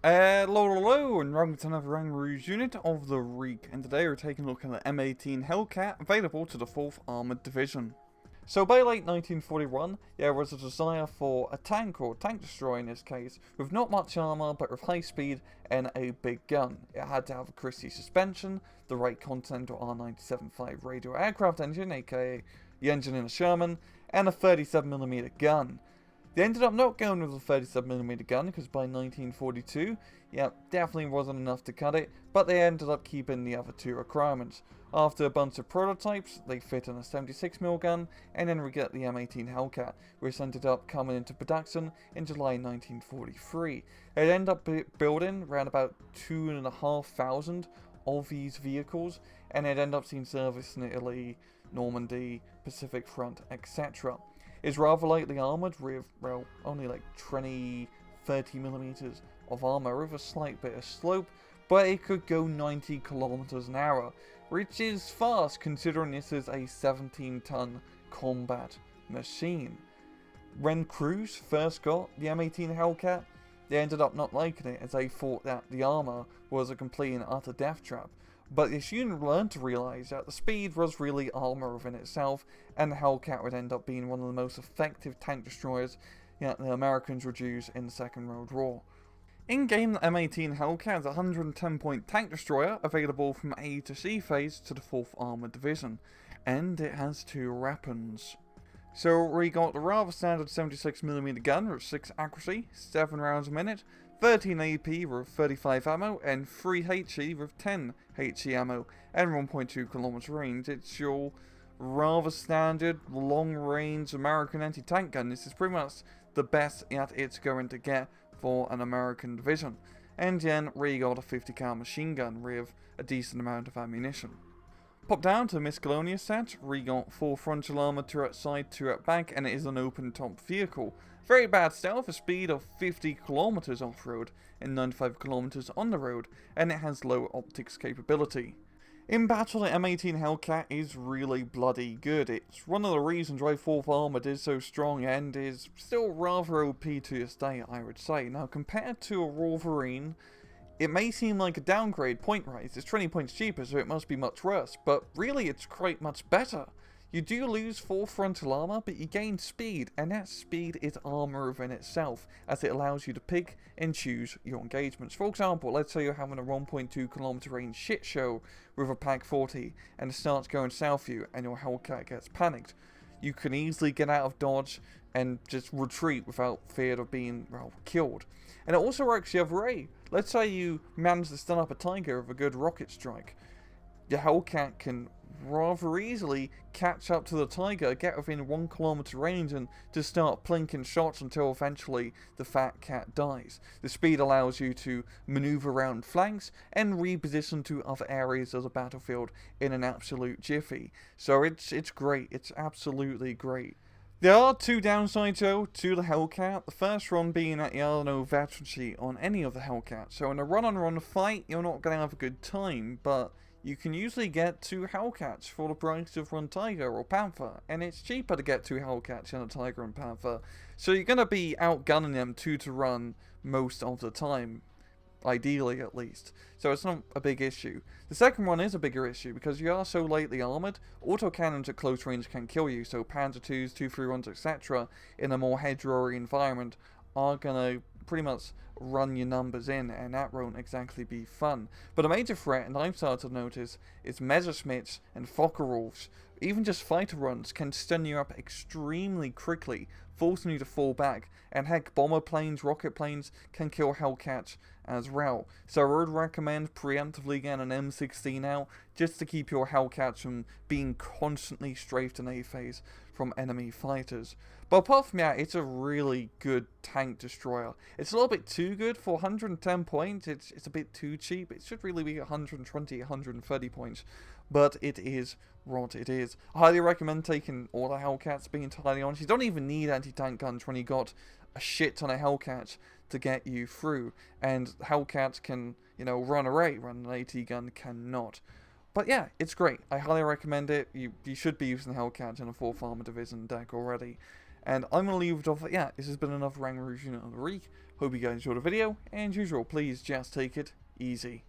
Hello, and welcome to another Rangaroos unit of the week, and today we're taking a look at the M18 Hellcat, available to the 4th Armoured Division. So by late 1941, there was a desire for a tank, or tank destroyer in this case, with not much armour but with high speed and a big gun. It had to have a Christie suspension, the right Continental R97.5 radio aircraft engine, aka the engine in a Sherman, and a 37mm gun. They ended up not going with a 37mm gun because by 1942, yeah, definitely wasn't enough to cut it, but they ended up keeping the other two requirements. After a bunch of prototypes, they fit in a 76mm gun, and then we get the M18 Hellcat, which ended up coming into production in July 1943. It ended up building around about 2,500 of these vehicles, and it ended up seeing service in Italy, Normandy, Pacific Front, etc. Is rather lightly armoured with, well, only like 30mm of armour with a slight bit of slope, but it could go 90 kilometers an hour, which is fast considering this is a 17-ton combat machine. When crews first got the M18 Hellcat, they ended up not liking it as they thought that the armour was a complete and utter death trap. But they soon learned to realise that the speed was really armour within itself, and the Hellcat would end up being one of the most effective tank destroyers that the Americans would use in the Second World War. In-game, the M18 Hellcat is a 110-point tank destroyer available from A to C phase to the 4th Armoured Division, and it has two weapons. So we got the rather standard 76mm gun with 6 accuracy, 7 rounds a minute, 13 AP with 35 ammo, and 3 HE with 10 HE ammo, and 1.2 kilometer range. It's your rather standard, long-range American anti-tank gun. This is pretty much the best that it's going to get for an American division. And then we got a 50 cal machine gun with a decent amount of ammunition. Pop down to the Miscellaneous set, we got 4 frontal armor, 2 at side, 2 at back, and it is an open top vehicle. Very bad stealth, a speed of 50 kilometers off-road and 95 kilometers on the road, and it has low optics capability. In battle, the M18 Hellcat is really bloody good. It's one of the reasons why 4th Armoured is so strong and is still rather OP to this day, I would say. Now, compared to a Wolverine, it may seem like a downgrade point-wise. It's 20 points cheaper, so it must be much worse, but really it's quite much better. You do lose 4 frontal armor, but you gain speed, and that speed is armor within itself, as it allows you to pick and choose your engagements. For example, let's say you're having a 1.2 kilometer range shit show with a Pak 40, and it starts going south for you, and your Hellcat gets panicked. You can easily get out of dodge and just retreat without fear of being, well, killed. And it also works the other way. Let's say you manage to stun up a tiger with a good rocket strike. Your Hellcat can rather easily catch up to the tiger, get within 1 kilometer range, and just start plinking shots until eventually the fat cat dies. The speed allows you to maneuver around flanks and reposition to other areas of the battlefield in an absolute jiffy. So it's great. It's absolutely great. There are 2 downsides though to the Hellcat. The first one being that there are no veterancy on any of the Hellcats. So in a run-on-run fight, you're not going to have a good time, but you can usually get 2 Hellcats for the price of one Tiger or Panther, and it's cheaper to get 2 Hellcats than a Tiger and Panther. So you're going to be outgunning them 2 to run most of the time, ideally at least. So it's not a big issue. The second one is a bigger issue because you are so lightly armoured, autocannons at close range can kill you, so Panzer 2s, 231s, etc. in a more hedgerowy environment are going to pretty much run your numbers in, and that won't exactly be fun. But a major threat, and I've started to notice, is Messerschmitts and Focke-Wulfs. Even just fighter runs can stun you up extremely quickly, forcing you to fall back, and heck, bomber planes, rocket planes can kill Hellcats as well. So I would recommend preemptively getting an M16 out, just to keep your Hellcats from being constantly strafed in A phase from enemy fighters. But apart from that, it's a really good tank destroyer. It's a little bit too good for 110 points. It's a bit too cheap. It should really be 120, 130 points. But it is what it is. I highly recommend taking all the Hellcats, being entirely honest. You don't even need anti-tank guns when you got a shit ton of Hellcats to get you through. And Hellcats can, run away, run an AT gun cannot. But yeah, it's great. I highly recommend it. You should be using Hellcats in a 4th Armoured Division deck already. And I'm going to leave it off. Yeah, this has been another Rang Rouge unit of the week. Hope you guys enjoyed the video. And as usual, please just take it easy.